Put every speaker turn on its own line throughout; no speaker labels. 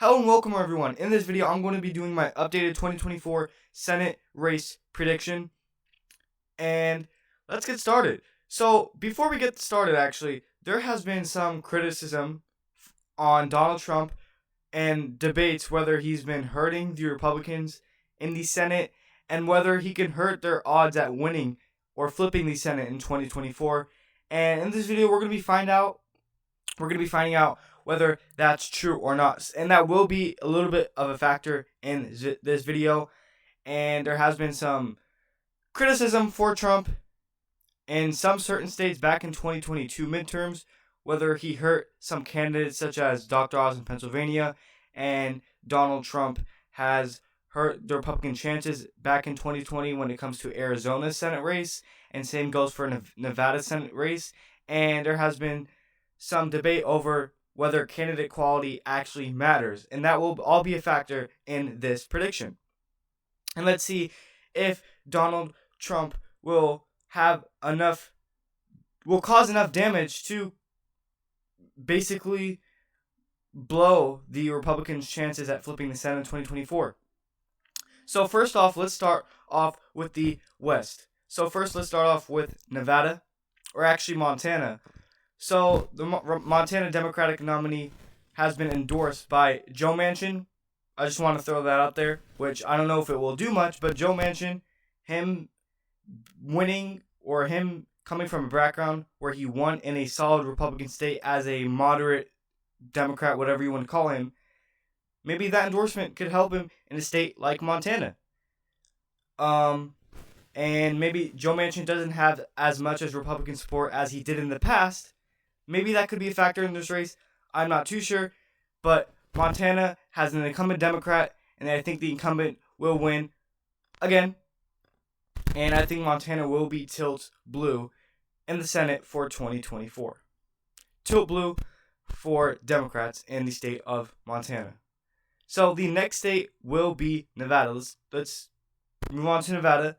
Hello and welcome everyone. In this video, I'm going to be doing my updated 2024 Senate race prediction. And let's get started. So before we get started, actually, there has been some criticism on Donald Trump and debates whether he's been hurting the Republicans in the Senate and whether he can hurt their odds at winning or flipping the Senate in 2024. And in this video, we're going to be finding out whether that's true or not. And that will be a little bit of a factor in this video. And there has been some criticism for Trump in some certain states back in 2022 midterms, whether he hurt some candidates such as Dr. Oz in Pennsylvania, and Donald Trump has hurt the Republican chances back in 2020 when it comes to Arizona's Senate race, and same goes for Nevada Senate race. And there has been some debate over whether candidate quality actually matters, and that will all be a factor in this prediction. And let's see if Donald Trump will cause enough damage to basically blow the Republicans' chances at flipping the Senate in 2024. So first off, let's start off with the West. So first, let's start off with Nevada, or actually Montana. So the Montana Democratic nominee has been endorsed by Joe Manchin. I just want to throw that out there, which I don't know if it will do much, but Joe Manchin, him winning or him coming from a background where he won in a solid Republican state as a moderate Democrat, whatever you want to call him, maybe that endorsement could help him in a state like Montana. And maybe Joe Manchin doesn't have as much as Republican support as he did in the past. Maybe that could be a factor in this race. I'm not too sure. But Montana has an incumbent Democrat, and I think the incumbent will win again. And I think Montana will be tilt blue in the Senate for 2024. Tilt blue for Democrats in the state of Montana. So the next state will be Nevada. Let's move on to Nevada.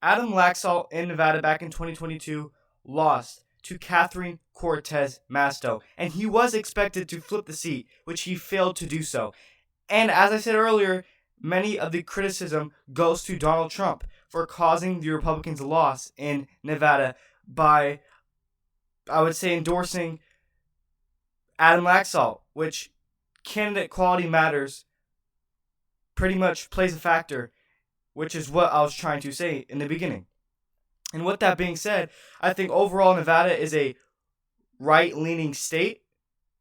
Adam Laxalt in Nevada back in 2022 lost to Catherine Cortez Masto, and he was expected to flip the seat, which he failed to do so. And as I said earlier, many of the criticism goes to Donald Trump for causing the Republicans' loss in Nevada by, I would say, endorsing Adam Laxalt, which candidate quality matters, pretty much plays a factor, which is what I was trying to say in the beginning. And with that being said, I think overall Nevada is a right-leaning state.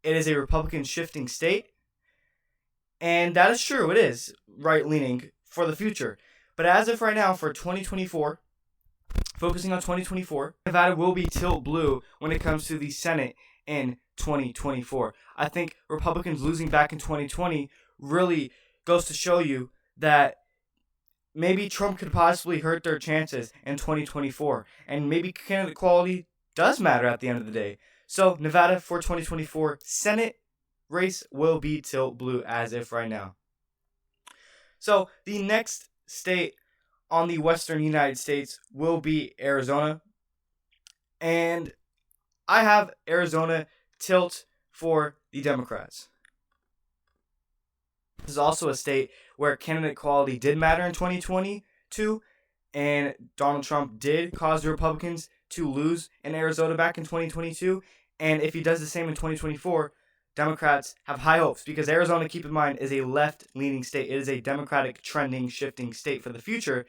It is a Republican-shifting state. And that is true. It is right-leaning for the future. But as of right now, for 2024, focusing on 2024, Nevada will be tilt blue when it comes to the Senate in 2024. I think Republicans losing back in 2020 really goes to show you that maybe Trump could possibly hurt their chances in 2024. And maybe candidate quality does matter at the end of the day. So Nevada for 2024 Senate race will be tilt blue as if right now. So the next state on the western United States will be Arizona. And I have Arizona tilt for the Democrats. This is also a state where candidate quality did matter in 2022, and Donald Trump did cause the Republicans to lose in Arizona back in 2022. And if he does the same in 2024, Democrats have high hopes, because Arizona, keep in mind, is a left-leaning state. It is a Democratic trending, shifting state for the future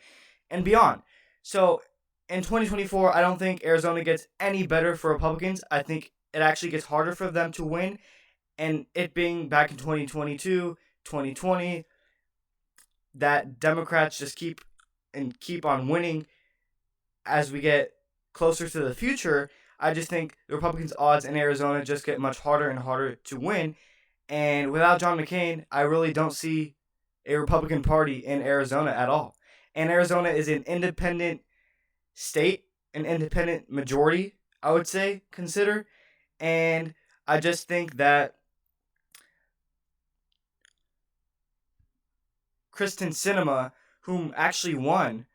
and beyond. So in 2024, I don't think Arizona gets any better for Republicans. I think it actually gets harder for them to win. And it being back in 2022, 2020, that Democrats just keep on winning as we get closer to the future. I just think the Republicans' odds in Arizona just get much harder and harder to win. And without John McCain, I really don't see a Republican Party in Arizona at all. And Arizona is an independent state, an independent majority, I would say, consider. And I just think that Kristen Sinema, whom actually won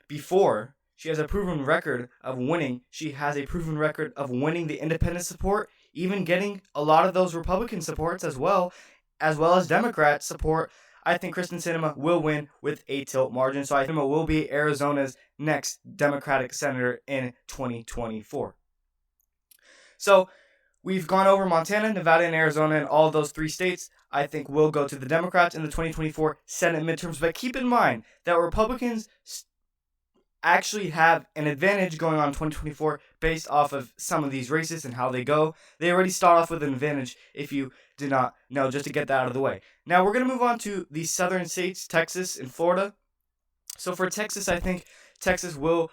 before, she has a proven record of winning. She has a proven record of winning the independent support, even getting a lot of those Republican supports as well as Democrat support, I think Kristen Sinema will win with a tilt margin. So I think Sinema will be Arizona's next Democratic senator in 2024. So we've gone over Montana, Nevada, and Arizona, and all of those 3 states I think will go to the Democrats in the 2024 Senate midterms. But keep in mind that Republicans actually have an advantage going on in 2024 based off of some of these races and how they go. They already start off with an advantage, if you did not know, just to get that out of the way. Now we're going to move on to the southern states, Texas and Florida. So for Texas, I think Texas will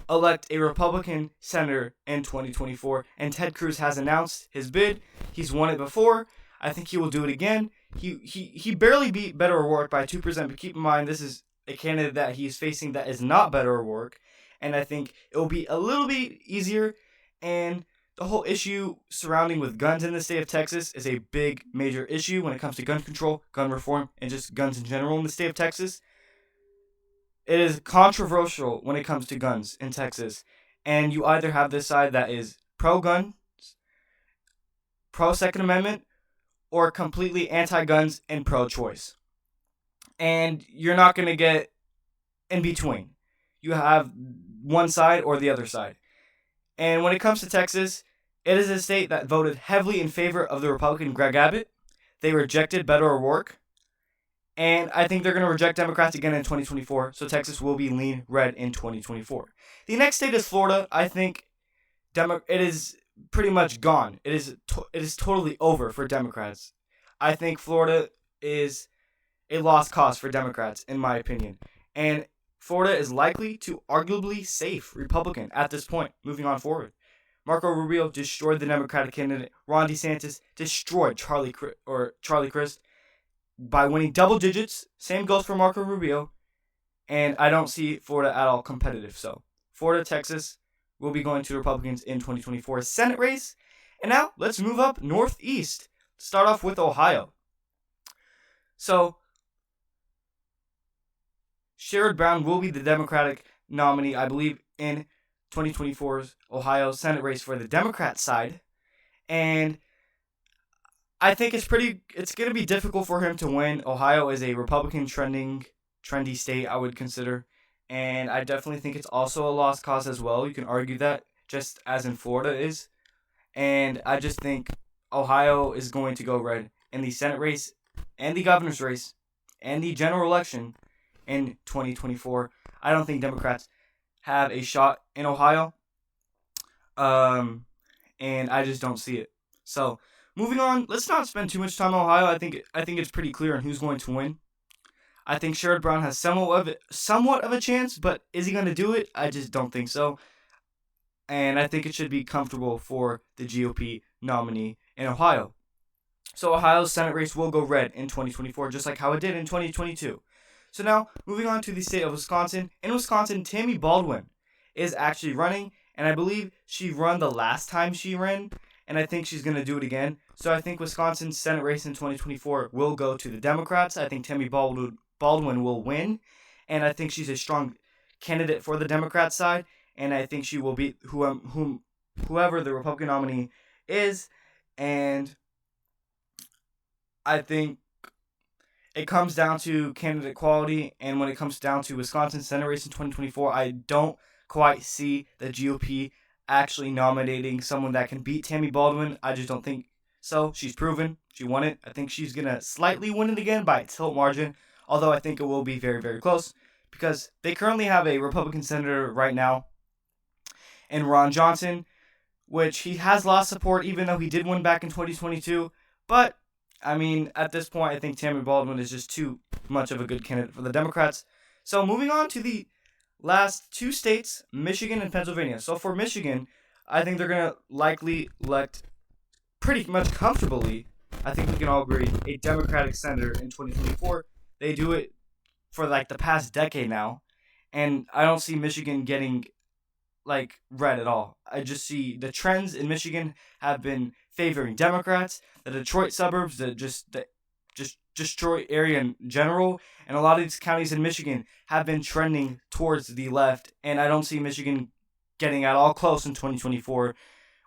elect a Republican senator in 2024, and Ted Cruz has announced his bid. He's won it before. I think he will do it again. He barely beat Beto O'Rourke by 2%, but keep in mind this is a candidate that he's facing that is not Beto O'Rourke, and I think it will be a little bit easier. And the whole issue surrounding with guns in the state of Texas is a big, major issue when it comes to gun control, gun reform, and just guns in general in the state of Texas. It is controversial when it comes to guns in Texas, and you either have this side that is pro-gun, pro-Second Amendment, or completely anti-guns and pro-choice. And you're not going to get in between. You have one side or the other side. And when it comes to Texas, it is a state that voted heavily in favor of the Republican Greg Abbott. They rejected Beto O'Rourke. And I think they're going to reject Democrats again in 2024, so Texas will be lean red in 2024. The next state is Florida. I think it is pretty much gone. It is totally over for Democrats. I think Florida is a lost cause for Democrats, in my opinion. And Florida is likely to arguably safe Republican at this point, moving on forward. Marco Rubio destroyed the Democratic candidate. Ron DeSantis destroyed Charlie Crist by winning double digits. Same goes for Marco Rubio. And I don't see Florida at all competitive. So Florida, Texas will be going to Republicans in 2024 Senate race. And now let's move up northeast. Start off with Ohio. So Sherrod Brown will be the Democratic nominee, I believe, in 2024's Ohio Senate race for the Democrat side. And I think it's going to be difficult for him to win. Ohio is a Republican trendy state, I would consider. And I definitely think it's also a lost cause as well. You can argue that, just as in Florida is. And I just think Ohio is going to go red in the Senate race and the governor's race and the general election in 2024. I don't think Democrats have a shot in Ohio. And I just don't see it. So moving on, let's not spend too much time on Ohio. I think it's pretty clear on who's going to win. I think Sherrod Brown has somewhat of a chance, but is he going to do it? I just don't think so. And I think it should be comfortable for the GOP nominee in Ohio. So Ohio's Senate race will go red in 2024, just like how it did in 2022. So now, moving on to the state of Wisconsin. In Wisconsin, Tammy Baldwin is actually running, and I believe she ran the last time she ran, and I think she's going to do it again. So I think Wisconsin's Senate race in 2024 will go to the Democrats. I think Tammy Baldwin will win, and I think she's a strong candidate for the Democrat side, and I think she will beat whoever the Republican nominee is, and I think it comes down to candidate quality, and when it comes down to Wisconsin Senate race in 2024, I don't quite see the GOP actually nominating someone that can beat Tammy Baldwin. I just don't think so. She's proven. She won it. I think she's going to slightly win it again by a tilt margin, although I think it will be very, very close because they currently have a Republican senator right now in Ron Johnson, which he has lost support even though he did win back in 2022. But, I mean, at this point, I think Tammy Baldwin is just too much of a good candidate for the Democrats. So moving on to the last 2 states, Michigan and Pennsylvania. So for Michigan, I think they're going to likely elect pretty much comfortably, I think we can all agree, a Democratic senator in 2024. They do it for like the past decade now, and I don't see Michigan getting like red at all. I just see the trends in Michigan have been favoring Democrats, the Detroit suburbs, the Detroit area in general, and a lot of these counties in Michigan have been trending towards the left, and I don't see Michigan getting at all close in 2024,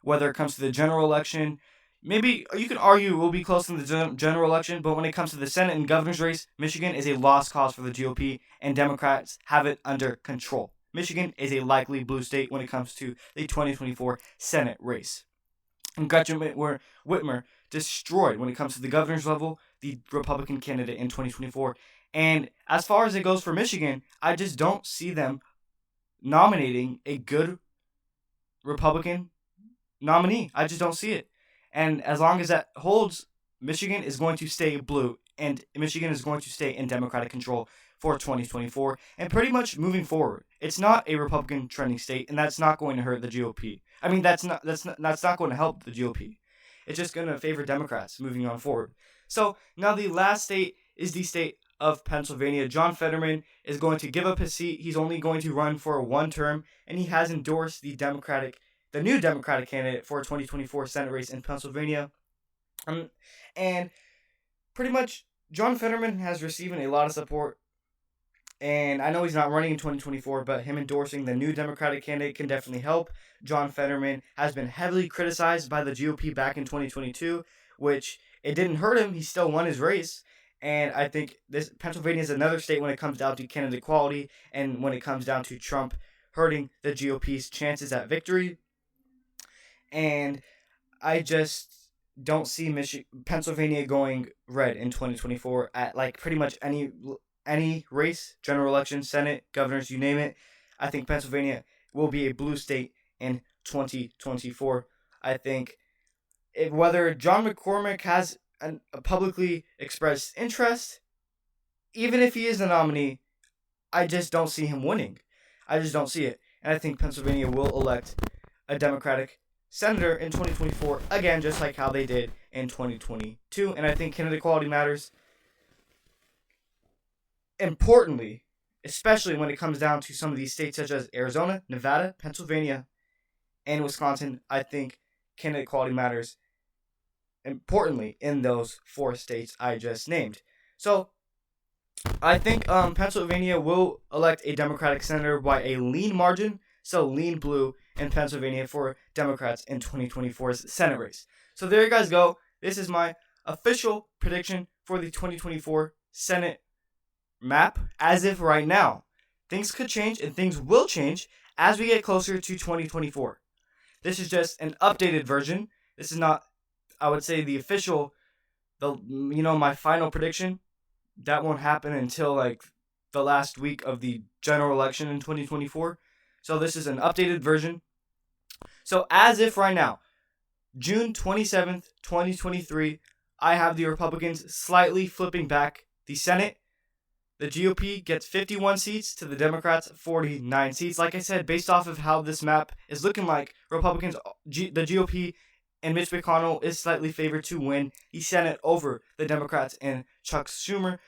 whether it comes to the general election, maybe you can argue it will be close in the general election, but when it comes to the Senate and governor's race, Michigan is a lost cause for the GOP, and Democrats have it under control. Michigan is a likely blue state when it comes to the 2024 Senate race. And Gretchen Whitmer destroyed, when it comes to the governor's level, the Republican candidate in 2024. And as far as it goes for Michigan, I just don't see them nominating a good Republican nominee. I just don't see it. And as long as that holds, Michigan is going to stay blue, and Michigan is going to stay in Democratic control for 2024 and pretty much moving forward. It's not a Republican trending state, and that's not going to hurt the GOP. I mean, that's not going to help the GOP. It's just going to favor Democrats moving on forward. So now the last state is the state of Pennsylvania. John Fetterman is going to give up his seat. He's only going to run for one term, and he has endorsed the new Democratic candidate for 2024 Senate race in Pennsylvania. And pretty much John Fetterman has received a lot of support. And I know he's not running in 2024, but him endorsing the new Democratic candidate can definitely help. John Fetterman has been heavily criticized by the GOP back in 2022, which it didn't hurt him. He still won his race. And I think Pennsylvania is another state when it comes down to candidate quality and when it comes down to Trump hurting the GOP's chances at victory. And I just don't see Pennsylvania going red in 2024 at like pretty much any race, general election, Senate, governors, you name it. I think Pennsylvania will be a blue state in 2024. I think whether John McCormick has a publicly expressed interest, even if he is the nominee, I just don't see him winning. I just don't see it. And I think Pennsylvania will elect a Democratic senator in 2024, again, just like how they did in 2022. And I think candidate quality matters. Importantly, especially when it comes down to some of these states such as Arizona, Nevada, Pennsylvania, and Wisconsin, I think candidate quality matters importantly in those 4 states I just named. So I think Pennsylvania will elect a Democratic senator by a lean margin, so lean blue in Pennsylvania for Democrats in 2024's Senate race. So there you guys go. This is my official prediction for the 2024 Senate map as if right now. Things could change and things will change as we get closer to 2024. This is just an updated version. This is not, I would say, the official, my final prediction. That won't happen until like the last week of the general election in 2024. So this is an updated version. So as if right now, June 27th, 2023, I have the Republicans slightly flipping back the Senate. The GOP gets 51 seats to the Democrats 49 seats. Like I said, based off of how this map is looking like, Republicans, the GOP and Mitch McConnell is slightly favored to win the Senate over the Democrats and Chuck Schumer.